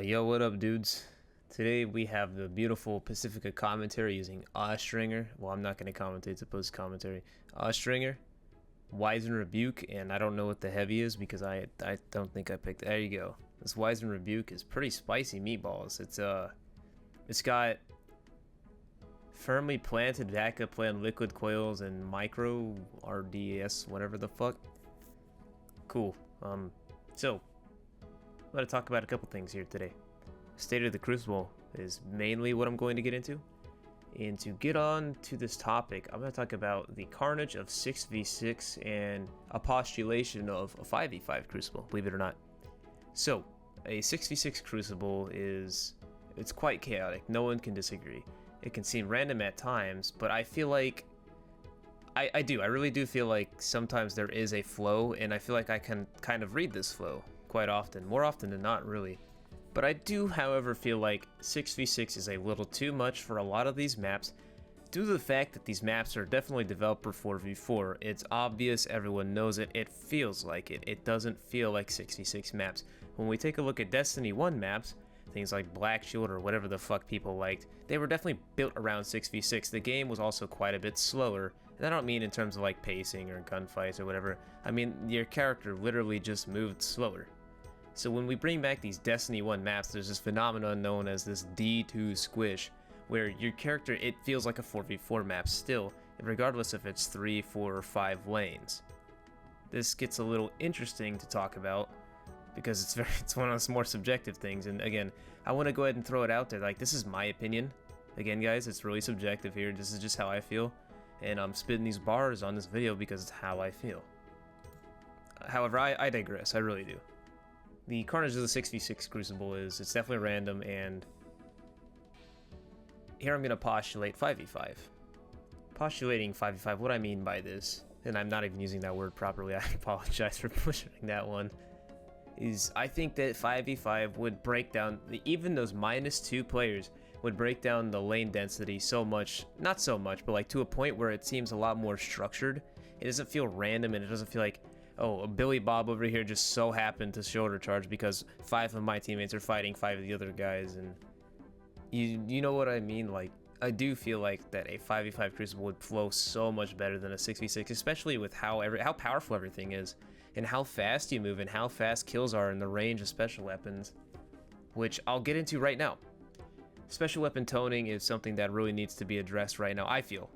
Yo, what up, dudes? Today we have the beautiful Pacifica commentary using Stringer. Well, I'm not going to commentate, it's post commentary. Stringer, Wise and Rebuke, and I don't know what the heavy is because I don't think I picked. There you go. This Wise and Rebuke is pretty spicy meatballs. It's got firmly planted backup plan liquid coils and micro RDS, whatever the fuck. Cool. So I'm going to talk about a couple things here today. State of the Crucible is mainly what I'm going to get into. And to get on to this topic, I'm going to talk about the carnage of 6v6 and a postulation of a 5v5 Crucible, believe it or not. So, a 6v6 Crucible it's quite chaotic. No one can disagree. It can seem random at times, but I feel like I really do feel like sometimes there is a flow, and I feel like I can kind of read this flow quite often, more often than not, really. But I do, however, feel like 6v6 is a little too much for a lot of these maps, due to the fact that these maps are definitely developed for 4v4. It's obvious, everyone knows it, it feels like it. It doesn't feel like 6v6 maps. When we take a look at Destiny 1 maps, things like Black Shield or whatever the fuck people liked, they were definitely built around 6v6. The game was also quite a bit slower, and I don't mean in terms of like pacing or gunfights or whatever. I mean your character literally just moved slower. So when we bring back these Destiny 1 maps, there's this phenomenon known as this D2 squish, where your character, it feels like a 4v4 map still, regardless if it's 3, 4, or 5 lanes. This gets a little interesting to talk about, because it's one of those more subjective things, and again, I want to go ahead and throw it out there, like, this is my opinion. Again, guys, it's really subjective here, this is just how I feel, and I'm spitting these bars on this video because it's how I feel. However, I digress, I really do. The carnage of the 6v6 Crucible it's definitely random, and here I'm going to postulate 5v5. Postulating 5v5, what I mean by this, and I'm not even using that word properly, I apologize for butchering that one, is I think that 5v5 would break down, even those -2 players would break down the lane density so much, not so much, but like to a point where it seems a lot more structured. It doesn't feel random, and it doesn't feel like, oh, Billy Bob over here just so happened to shoulder charge because 5 of my teammates are fighting 5 of the other guys, and you know what I mean? Like, I do feel like that a 5v5 Crucible would flow so much better than a 6v6, especially with how powerful everything is, and how fast you move, and how fast kills are in the range of special weapons, which I'll get into right now. Special weapon toning is something that really needs to be addressed right now, I feel.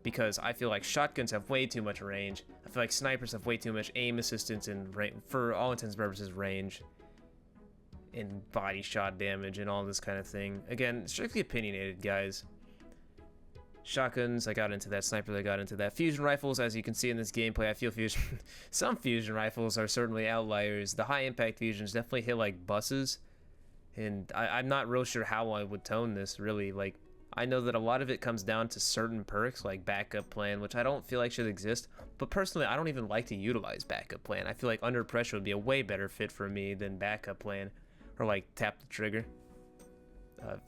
Because I feel like shotguns have way too much range. I feel like snipers have way too much aim assistance and, for all intents and purposes, range. And body shot damage and all this kind of thing. Again, strictly opinionated, guys. Shotguns, I got into that. Snipers, I got into that. Fusion rifles, as you can see in this gameplay, I feel some fusion rifles are certainly outliers. The high impact fusions definitely hit like buses. And I'm not real sure how I would tone this, really. Like, I know that a lot of it comes down to certain perks like backup plan, which I don't feel like should exist, but personally I don't even like to utilize backup plan. I feel like under pressure would be a way better fit for me than backup plan, or like tap the trigger.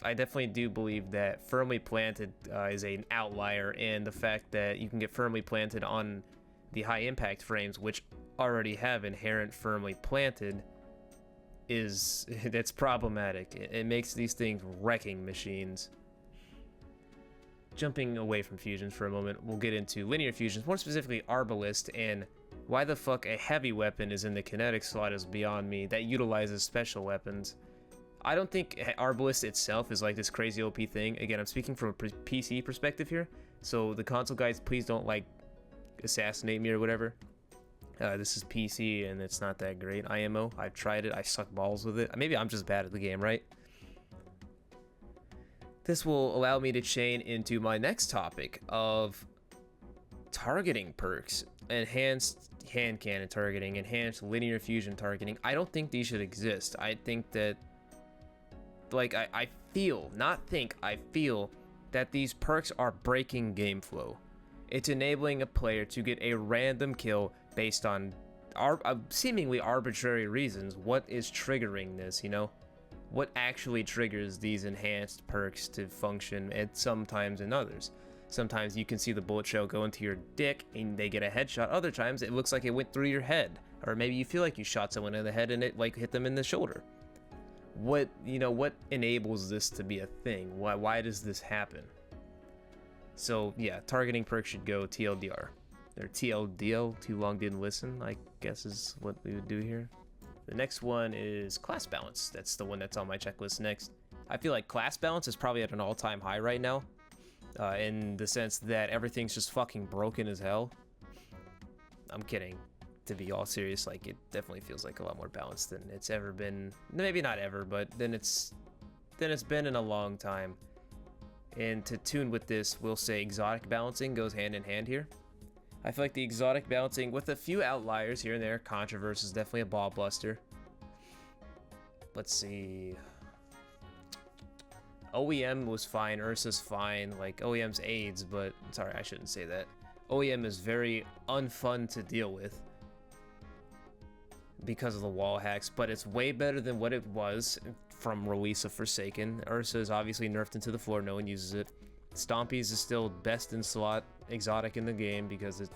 I definitely do believe that firmly planted is an outlier, and the fact that you can get firmly planted on the high impact frames, which already have inherent firmly planted, that's problematic. It makes these things wrecking machines. Jumping away from fusions for a moment, we'll get into linear fusions, more specifically Arbalist, and why the fuck a heavy weapon is in the kinetic slot is beyond me that utilizes special weapons. I don't think Arbalist itself is like this crazy OP thing. Again, I'm speaking from a PC perspective here, so the console guys, please don't like assassinate me or whatever. This is PC and it's not that great. IMO, I've tried it, I suck balls with it. Maybe I'm just bad at the game, right? This will allow me to chain into my next topic of targeting perks, enhanced hand cannon targeting, enhanced linear fusion targeting. I don't think these should exist. I think that, like, I feel that these perks are breaking game flow. It's enabling a player to get a random kill based on seemingly arbitrary reasons. What is triggering this, you know? What actually triggers these enhanced perks to function, and sometimes in others. Sometimes you can see the bullet trail go into your dick and they get a headshot. Other times it looks like it went through your head. Or maybe you feel like you shot someone in the head and it like hit them in the shoulder. what enables this to be a thing? Why does this happen? So yeah, targeting perk should go TLDR. Or TLDL, too long didn't listen, I guess is what we would do here. The next one is class balance. That's the one that's on my checklist next. I feel like class balance is probably at an all-time high right now, in the sense that everything's just fucking broken as hell. I'm kidding. To be all serious, like, it definitely feels like a lot more balanced than it's ever been. Maybe not ever, but then it's been in a long time. And to tune with this, we'll say exotic balancing goes hand in hand here. I feel like the exotic balancing, with a few outliers here and there, Controverse is definitely a ball buster. Let's see. OEM was fine, Ursa's fine, like OEM's AIDS, but sorry, I shouldn't say that. OEM is very unfun to deal with because of the wall hacks, but it's way better than what it was from release of Forsaken. Ursa is obviously nerfed into the floor, no one uses it. Stompies is still best in slot exotic in the game because it's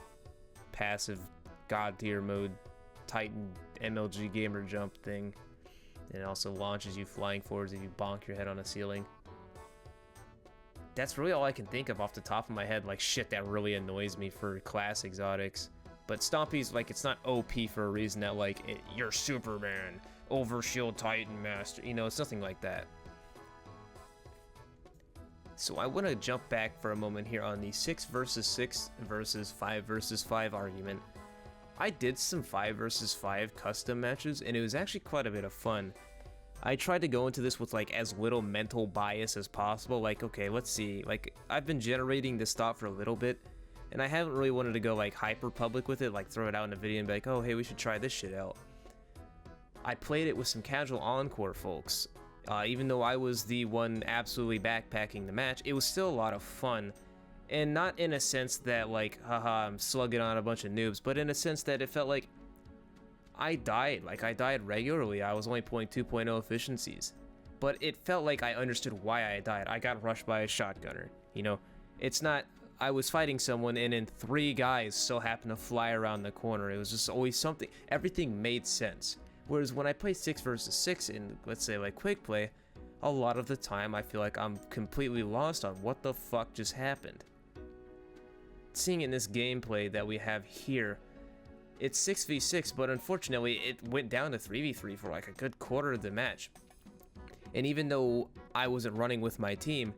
passive god tier mode Titan MLG gamer jump thing. And it also launches you flying forwards if you bonk your head on a ceiling. That's really all I can think of off the top of my head, like shit that really annoys me for class exotics. But Stompies, like, it's not OP for a reason that, like, you're Superman, Overshield Titan Master, you know, it's nothing like that. So I want to jump back for a moment here on the 6 versus 6 versus 5 versus 5 argument. I did some 5 versus 5 custom matches, and it was actually quite a bit of fun. I tried to go into this with like as little mental bias as possible, like, okay, let's see, like, I've been generating this thought for a little bit, and I haven't really wanted to go like hyper public with it, like throw it out in a video and be like, oh hey, we should try this shit out. I played it with some casual Encore folks. Even though I was the one absolutely backpacking the match, it was still a lot of fun. And not in a sense that like, haha, I'm slugging on a bunch of noobs, but in a sense that it felt like I died regularly. I was only pulling 2.0 efficiencies, but it felt like I understood why I died. I got rushed by a shotgunner, you know. It's not, I was fighting someone and then 3 guys so happened to fly around the corner. It was just always something, everything made sense. Whereas when I play 6 versus 6 in, let's say, like quick play, a lot of the time I feel like I'm completely lost on what the fuck just happened. Seeing in this gameplay that we have here, it's 6v6, but unfortunately it went down to 3v3 for like a good quarter of the match. And even though I wasn't running with my team,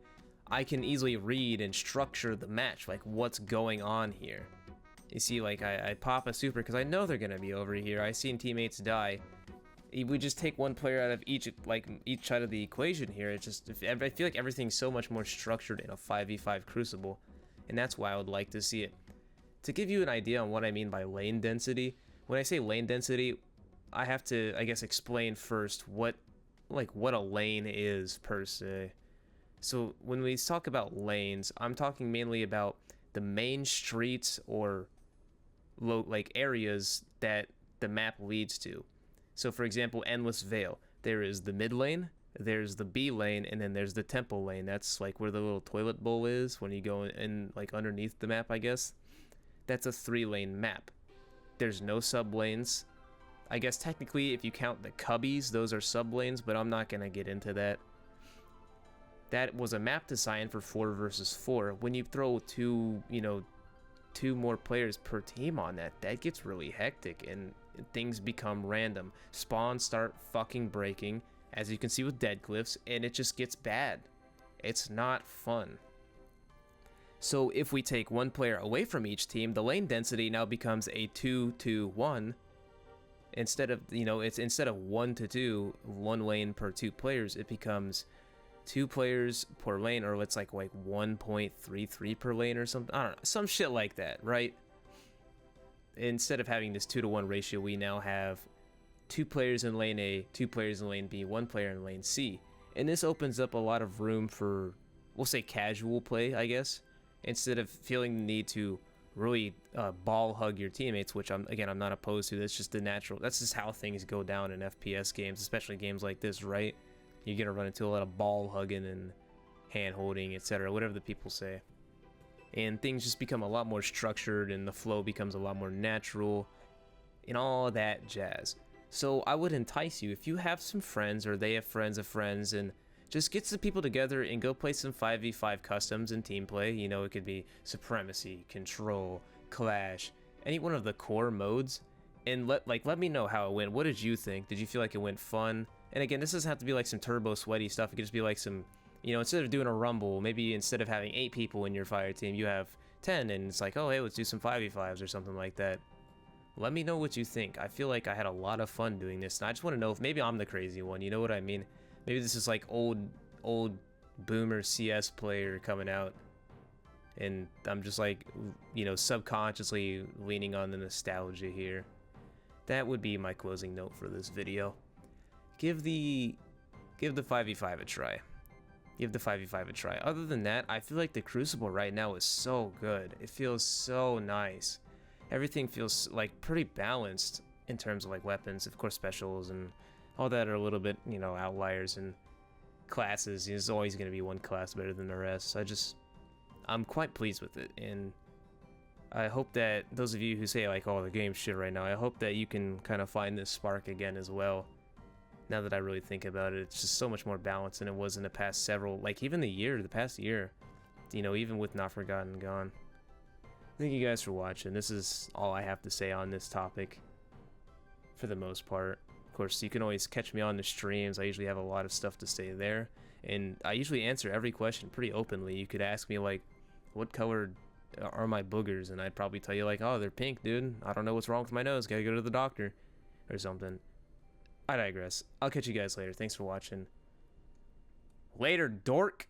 I can easily read and structure the match, like what's going on here. You see, like, I pop a super because I know they're gonna be over here. I've seen teammates die. We just take one player out of each side of the equation here. It's just, I feel like everything's so much more structured in a 5v5 Crucible, and that's why I would like to see it. To give you an idea on what I mean by lane density, when I say lane density, I have to, I guess, explain first what a lane is per se. So when we talk about lanes, I'm talking mainly about the main streets or like areas that the map leads to. So for example, Endless Vale, there is the mid lane, there's the B lane, and then there's the temple lane. That's like where the little toilet bowl is when you go in like underneath the map, I guess. That's a 3-lane map. There's no sub lanes. I guess technically if you count the cubbies, those are sub lanes, but I'm not gonna get into that. That was a map design for 4 versus 4. When you throw two more players per team on that, that gets really hectic and things become random. Spawns start fucking breaking, as you can see with Deadcliffs, and it just gets bad. It's not fun. So if we take one player away from each team, the lane density now becomes a 2-2-1. Instead of, instead of 1-2, 1 lane per 2 players, it becomes 2 players per lane, or it's like 1.33 per lane or something. I don't know, some shit like that, right? Instead of having this 2-to-1 ratio, we now have 2 players in lane A, 2 players in lane B, 1 player in lane C. And this opens up a lot of room for, we'll say, casual play, I guess. Instead of feeling the need to really ball hug your teammates, which I'm not opposed to. That's just the natural, that's just how things go down in FPS games, especially games like this, right? You're gonna run into a lot of ball hugging and hand holding, etc., whatever the people say. And things just become a lot more structured and the flow becomes a lot more natural and all that jazz. So I would entice you, if you have some friends or they have friends of friends, and just get some people together and go play some 5v5 customs and team play. You know, it could be Supremacy, Control, Clash, any one of the core modes, and let me know how it went. What did you think? Did you feel like it went fun? And again, this doesn't have to be like some turbo sweaty stuff. It could just be like some, you know, instead of doing a rumble, maybe instead of having 8 people in your fire team, you have 10, and it's like, oh hey, let's do some 5v5s or something like that. Let me know what you think. I feel like I had a lot of fun doing this, and I just want to know if maybe I'm the crazy one, you know what I mean? Maybe this is like old boomer CS player coming out, and I'm just like, you know, subconsciously leaning on the nostalgia here. That would be my closing note for this video. Give the 5v5 a try. Give the 5v5 a try. Other than that, I feel like the Crucible right now is so good. It feels so nice. Everything feels like pretty balanced in terms of like weapons. Of course, specials and all that are a little bit, you know, outliers, and classes. There's always going to be one class better than the rest. So I'm quite pleased with it, and I hope that those of you who say like, oh, the game's shit right now, I hope that you can kind of find this spark again as well. Now that I really think about it, it's just so much more balanced than it was in the past several, like even the past year, you know, even with Not Forgotten gone. Thank you guys for watching. This is all I have to say on this topic for the most part. Of course, you can always catch me on the streams. I usually have a lot of stuff to say there, and I usually answer every question pretty openly. You could ask me like, what color are my boogers, and I'd probably tell you like, oh, they're pink, dude. I don't know what's wrong with my nose. Gotta go to the doctor or something. I digress. I'll catch you guys later. Thanks for watching. Later, dork.